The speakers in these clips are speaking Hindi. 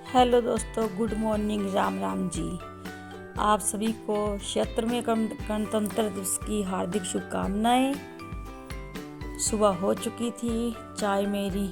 हेलो दोस्तों, गुड मॉर्निंग, राम राम जी। आप सभी को 76वें गणतंत्र दिवस की हार्दिक शुभकामनाएं। सुबह हो चुकी थी, चाय मेरी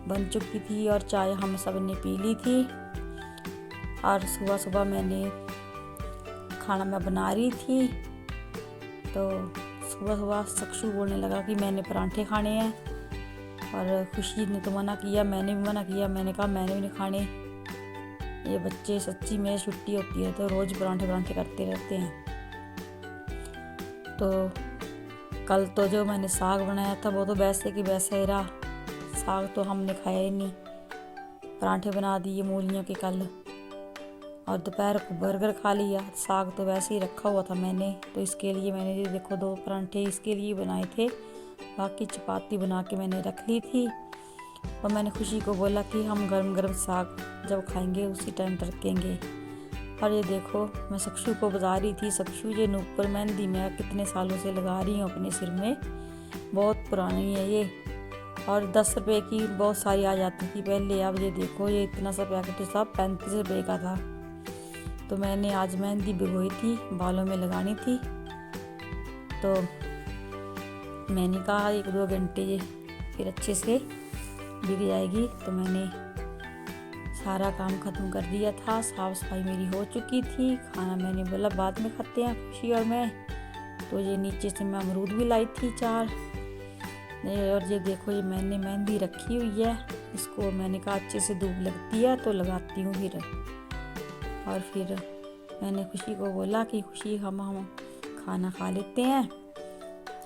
बन चुकी थी और चाय हम सब ने पी ली थी। और सुबह सुबह मैंने खाना मैं बना रही थी तो सुबह सुबह सक्षु बोलने लगा कि मैंने परांठे खाने हैं। और खुशी ने तो मना किया, मैंने भी मना किया। मैंने कहा मैंने भी नहीं खाने। ये बच्चे सच्ची में छुट्टी होती है तो रोज़ परांठे परांठे करते रहते हैं। तो कल तो जो मैंने साग बनाया था वो तो वैसे कि वैसे ही रहा। साग तो हमने खाया ही नहीं, परांठे बना दिए मूलियों के कल। और दोपहर को बर्गर खा लिया। साग तो वैसे ही रखा हुआ था मैंने, तो इसके लिए मैंने ये देखो 2 परांठे इसके लिए बनाए थे। बाकी चपाती बना के मैंने रख ली थी। और मैंने खुशी को बोला कि हम गरम गरम साग जब खाएंगे उसी टाइम तड़केंगे। और ये देखो मैं सक्षु को बता रही थी, सक्षु ये नुपुर मेहंदी मैं कितने सालों से लगा रही हूँ अपने सिर में, बहुत पुरानी है ये। और 10 रुपये की बहुत सारी आ जाती थी पहले। अब ये देखो ये इतना सा पैकेट सब 35 रुपये का था। तो मैंने आज मेहंदी भिगोई थी, बालों में लगानी थी। तो मैंने कहा 1-2 घंटे ये फिर अच्छे से बिक जाएगी। तो मैंने सारा काम ख़त्म कर दिया था, साफ़ सफाई मेरी हो चुकी थी। खाना मैंने बोला बाद में खाते हैं खुशी और मैं। तो ये नीचे से मैं अमरूद भी लाई थी 4। और ये देखो ये मैंने मेहंदी रखी हुई है, इसको मैंने कहा अच्छे से धूप लगती है तो लगाती हूँ फिर। और फिर मैंने खुशी को बोला कि खुशी हम खाना खा लेते हैं।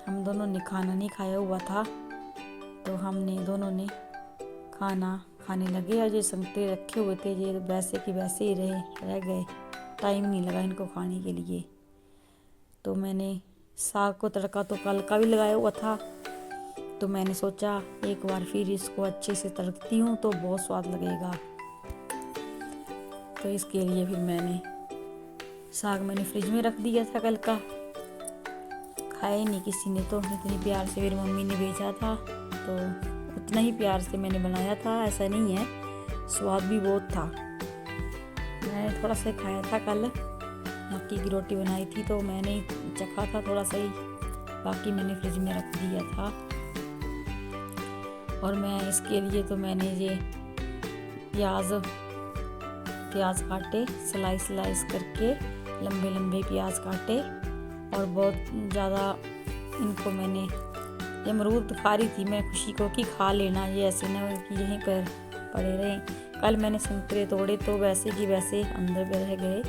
हम दोनों ने खाना नहीं खाया हुआ था तो हमने दोनों ने खाना खाने लगे। और ये संतरे रखे हुए थे ये वैसे कि वैसे ही रह गए, टाइम नहीं लगा इनको खाने के लिए। तो मैंने साग को तड़का तो कल का भी लगाया हुआ था, तो मैंने सोचा एक बार फिर इसको अच्छे से तड़कती हूँ तो बहुत स्वाद लगेगा। तो इसके लिए फिर मैंने साग फ्रिज में रख दिया था कल का। खाया ही नहीं किसी ने, तो इतनी प्यार से मेरी मम्मी ने भेजा था तो उतना ही प्यार से मैंने बनाया था, ऐसा नहीं है। स्वाद भी बहुत था। मैंने थोड़ा सा खाया था कल, मक्की की रोटी बनाई थी तो मैंने चखा था थोड़ा सा ही, बाकी मैंने फ्रिज में रख दिया था। और मैं इसके लिए तो मैंने ये प्याज काटे, स्लाइस करके लंबे लंबे प्याज काटे। और बहुत ज़्यादा इनको मैंने ये अमरूद खा रही थी मैं खुशी को कि खा लेना, ये ऐसे ना कि यहीं पर पड़े रहे। कल मैंने संतरे तोड़े तो वैसे कि वैसे अंदर पे रह गए।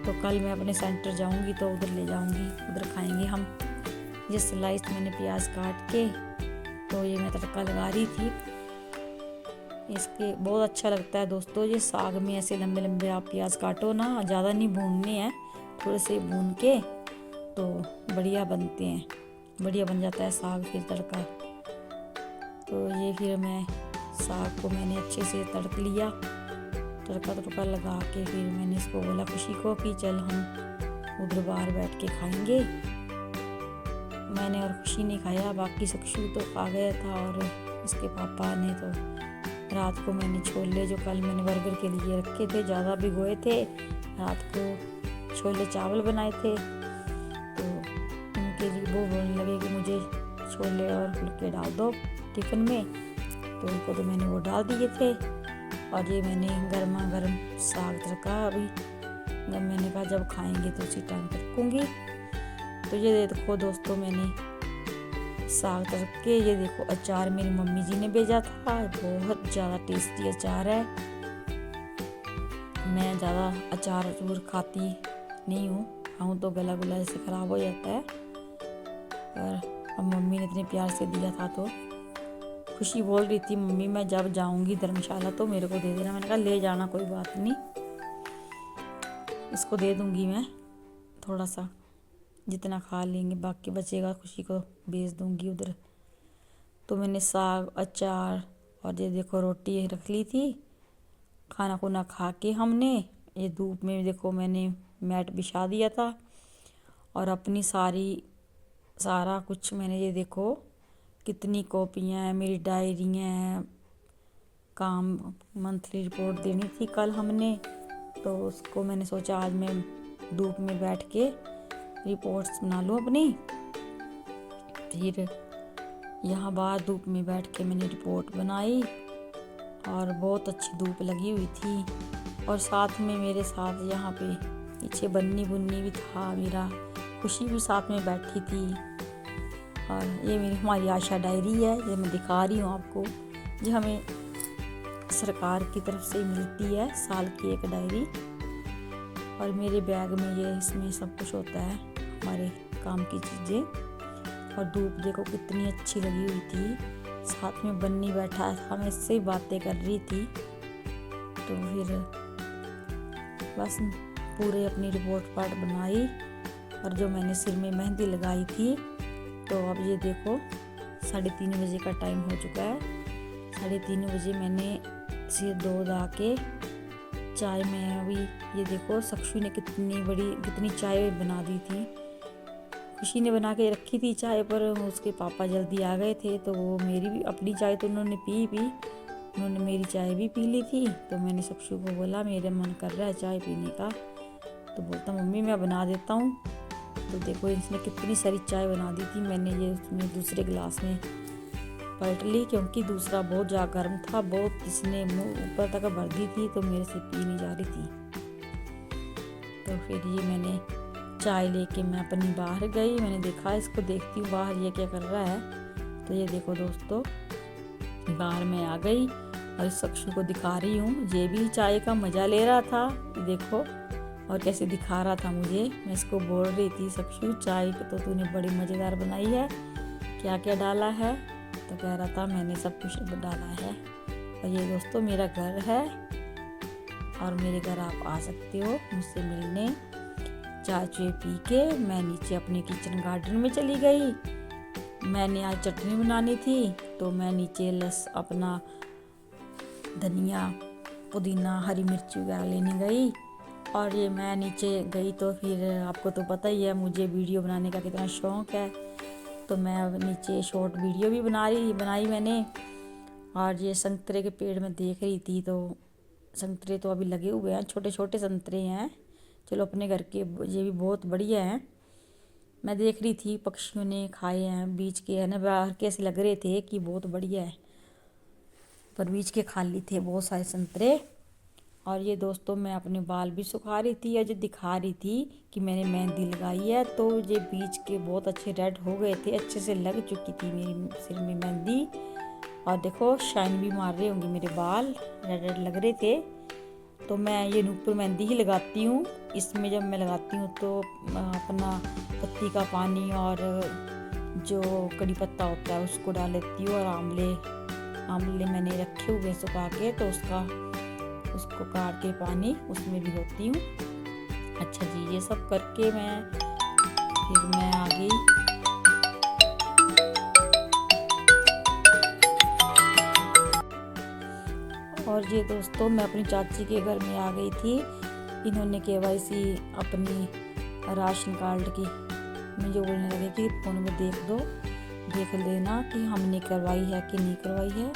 तो कल मैं अपने सेंटर जाऊंगी तो उधर ले जाऊंगी, उधर खाएंगे हम। ये स्लाइस मैंने प्याज काट के तो ये मैं तड़का लगा रही थी। इसके बहुत अच्छा लगता है दोस्तों ये साग में ऐसे लंबे लंबे आप प्याज काटो ना, ज़्यादा नहीं भूनने हैं, थोड़े से भून के तो बढ़िया बनते हैं, बढ़िया बन जाता है साग फिर तड़का। तो ये फिर मैं साग को मैंने अच्छे से तड़क लिया, तड़का लगा के फिर मैंने इसको बोला खुशी को कि चल हम उधर बाहर बैठ के खाएंगे। मैंने और खुशी ने खाया, बाकी सक्षु तो खा गया था। और इसके पापा ने तो रात को मैंने छोले जो कल मैंने बर्गर के लिए रखे थे, ज़्यादा भिगोए थे, रात को छोले चावल बनाए थे। तो उनके लिए वो बोलने लगे कि मुझे छोले और फुलके डाल दो टिफ़िन में, तो उनको तो मैंने वो डाल दिए थे। और ये मैंने गर्मा गर्म साग तड़का अभी जब मैंने कहा जब खाएंगे तो उसी टाइम तड़कूँगी। तो ये देखो दोस्तों मैंने साग तड़क के, ये देखो अचार मेरी मम्मी जी ने भेजा था, बहुत ज़्यादा टेस्टी अचार है। मैं ज़्यादा अचार खाती नहीं हूँ, खाऊँ तो गला गुला जैसे ख़राब हो जाता है। पर अब मम्मी ने इतने प्यार से दिया था तो खुशी बोल रही थी मम्मी मैं जब जाऊँगी धर्मशाला तो मेरे को दे देना। मैंने कहा ले जाना, कोई बात नहीं, इसको दे दूँगी मैं थोड़ा सा, जितना खा लेंगे बाकी बचेगा खुशी को भेज दूँगी उधर। तो मैंने साग अचार और ये देखो रोटी रख ली थी। खाना खुना खा के हमने ये धूप में देखो मैंने मैट बिछा दिया था। और अपनी सारा कुछ मैंने ये देखो कितनी कॉपियाँ हैं, मेरी डायरियाँ हैं, काम मंथली रिपोर्ट देनी थी कल हमने, तो उसको मैंने सोचा आज मैं धूप में बैठ के रिपोर्ट्स बना लूँ अपनी। फिर यहाँ बाहर धूप में बैठ के मैंने रिपोर्ट बनाई और बहुत अच्छी धूप लगी हुई थी। और साथ में मेरे साथ यहाँ पे पीछे बन्नी बुन्नी भी था मेरा, खुशी भी साथ में बैठी थी। और ये हमारी आशा डायरी है, ये मैं दिखा रही हूँ आपको, जो हमें सरकार की तरफ से मिलती है, साल की एक डायरी। और मेरे बैग में ये इसमें सब कुछ होता है, हमारे काम की चीज़ें। और धूप देखो कितनी अच्छी लगी हुई थी, साथ में बन्नी बैठा था, मैं इससे ही बातें कर रही थी। तो फिर बस पूरे अपनी रिपोर्ट कार्ड बनाई। और जो मैंने सिर में मेहंदी लगाई थी, तो अब ये देखो 3:30 बजे का टाइम हो चुका है। 3:30 बजे मैंने सिर धो धा के चाय में अभी ये देखो सक्षु ने कितनी चाय बना दी थी। खुशी ने बना के रखी थी चाय, पर उसके पापा जल्दी आ गए थे, तो वो मेरी भी अपनी चाय तो उन्होंने पी उन्होंने मेरी चाय भी पी ली थी। तो मैंने सक्षु को बोला मेरा मन कर रहा है चाय पीने का, तो बोलता मम्मी मैं बना देता हूँ। तो देखो इसने कितनी सारी चाय बना दी थी। मैंने ये उसमें दूसरे गिलास में पलट ली, क्योंकि दूसरा बहुत ज़्यादा गर्म था, बहुत इसने मुँह ऊपर तक भर दी थी, तो मेरे से पी नहीं जा रही थी। तो फिर ये मैंने चाय लेके मैं अपनी बाहर गई। मैंने देखा इसको, देखती हूँ बाहर ये क्या कर रहा है। तो ये देखो दोस्तों, बाहर मैं आ गई और इस सक्षु को दिखा रही हूँ, ये भी चाय का मज़ा ले रहा था, देखो और कैसे दिखा रहा था मुझे। मैं इसको बोल रही थी सक्षु चाय तो तूने बड़ी मज़ेदार बनाई है, क्या क्या डाला है। तो कह रहा था मैंने सब कुछ डाला है। और ये दोस्तों मेरा घर है, और मेरे घर आप आ सकते हो मुझसे मिलने। चाय पी के मैं नीचे अपने किचन गार्डन में चली गई। मैंने आज चटनी बनानी थी, तो मैं नीचे अपना धनिया पुदीना हरी मिर्ची वगैरह लेने गई। और ये मैं नीचे गई तो फिर आपको तो पता ही है मुझे वीडियो बनाने का कितना शौक़ है, तो मैं अब नीचे शॉर्ट वीडियो भी बनाई मैंने। और ये संतरे के पेड़ में देख रही थी, तो संतरे तो अभी लगे हुए हैं, छोटे छोटे संतरे हैं, चलो अपने घर के ये भी बहुत बढ़िया हैं। मैं देख रही थी पक्षियों ने खाए हैं, बीच के है ना, बाहर कैसे लग रहे थे कि बहुत बढ़िया है, पर बीच के खाली थे बहुत सारे संतरे। और ये दोस्तों मैं अपने बाल भी सुखा रही थी, या जो दिखा रही थी कि मैंने मेहंदी लगाई है, तो ये बीच के बहुत अच्छे रेड हो गए थे, अच्छे से लग चुकी थी मेरी सिर में मेहंदी। और देखो शाइन भी मार रहे होंगे मेरे बाल, रेड रेड लग रहे थे। तो मैं ये नूपुर मेहंदी ही लगाती हूँ, इसमें जब मैं लगाती हूँ तो अपना पत्ती का पानी और जो कड़ी पत्ता होता है उसको डाल लेती हूँ। और आंवले मैंने रखे हुए सुखा के, तो उसको काट के पानी उसमें भी होती हूँ। अच्छा जी, ये सब करके फिर मैं आ गई। और ये दोस्तों मैं अपनी चाची के घर में आ गई थी। इन्होंने KYC अपनी राशन कार्ड की मुझे बोलने लगे कि फ़ोन में देख लेना कि हमने करवाई है कि नहीं करवाई है।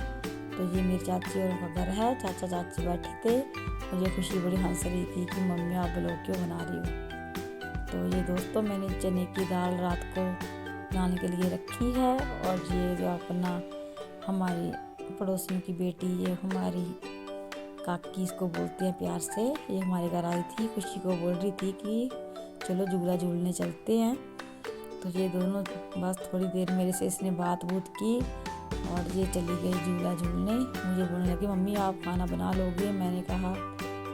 तो ये मेरी चाची और उनका घर है, चाचा चाची बैठे थे। मुझे खुशी बड़ी हंस रही थी कि मम्मी आप ब्लॉग क्यों बना रही हो। तो ये दोस्तों मैंने चने की दाल रात को बनाने के लिए रखी है। और ये जो अपना हमारी पड़ोसियों की बेटी, ये हमारी काकी इसको बोलते हैं प्यार से, ये हमारे घर आई थी, खुशी को बोल रही थी कि चलो झूला झूलने चलते हैं। तो ये दोनों बस थोड़ी देर मेरे से इसने बात की और ये चली गई झूला झूलने। मुझे बोलने लगी मम्मी आप खाना बना लोगे। मैंने कहा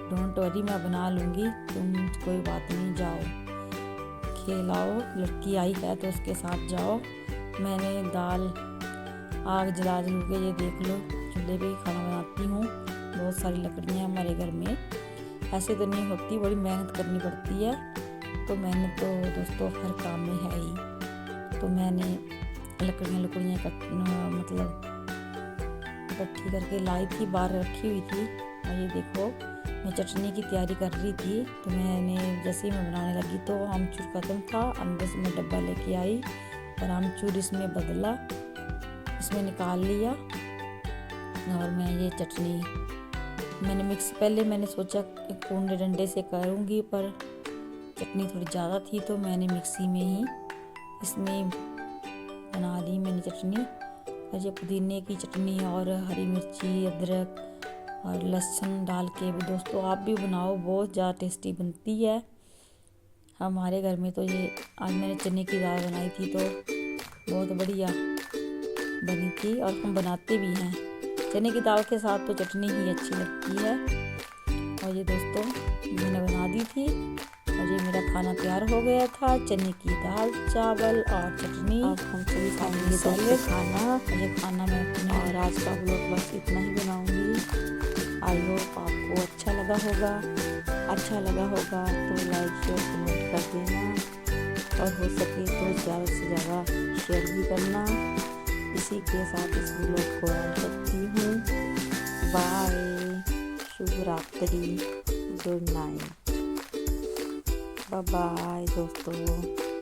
डोंट वरी मैं बना लूँगी, तुम कोई बात नहीं, जाओ खिलाओ, लड़की आई है तो उसके साथ जाओ। मैंने दाल आग जला के, ये देख लो चूल्हे पे खाना बनाती हूँ। बहुत सारी लकड़ियाँ हमारे घर में, ऐसे तो नहीं होती, बड़ी मेहनत करनी पड़ती है। तो मेहनत तो दोस्तों हर काम में है ही। तो मैंने लकड़ियाँ मतलब इकट्ठी करके लाई थी, बाहर रखी हुई थी। और ये देखो मैं चटनी की तैयारी कर रही थी। तो मैंने जैसे ही मैं बनाने लगी तो आमचूर ख़त्म था, अंदर से मैं डब्बा लेके आई और आमचूर इसमें बदला, इसमें निकाल लिया। और मैं ये चटनी मैंने पहले मैंने सोचा कूंडे डंडे से करूँगी, पर चटनी थोड़ी ज़्यादा थी तो मैंने मिक्सी में ही इसमें बना ली मैंने चटनी। और ये पुदीने की चटनी और हरी मिर्ची, अदरक और लहसुन डाल के भी दोस्तों आप भी बनाओ, बहुत ज़्यादा टेस्टी बनती है। हमारे घर में तो ये आज मैंने चने की दाल बनाई थी तो बहुत बढ़िया बनी थी, और हम बनाते भी हैं चने की दाल के साथ तो चटनी ही अच्छी लगती है। और ये दोस्तों मैंने बना दी थी और ये मेरा खाना तैयार हो गया था, चने की दाल, चावल और चटनी। अब हम सभी खाएंगे दोस्तों खाना। ये खाना मैं अपने और आज का व्लॉग बस इतना ही बनाऊंगी। आई होप आपको अच्छा लगा होगा तो लाइक शेयर कमेंट कर देना, और हो सके तो ज़्यादा से ज़्यादा शेयर भी करना। इसी के साथ इस व्लॉग को एंड करती हूँ। बाय, शुभ रात्रि, गुड नाइट, बाय बाय दोस्तों।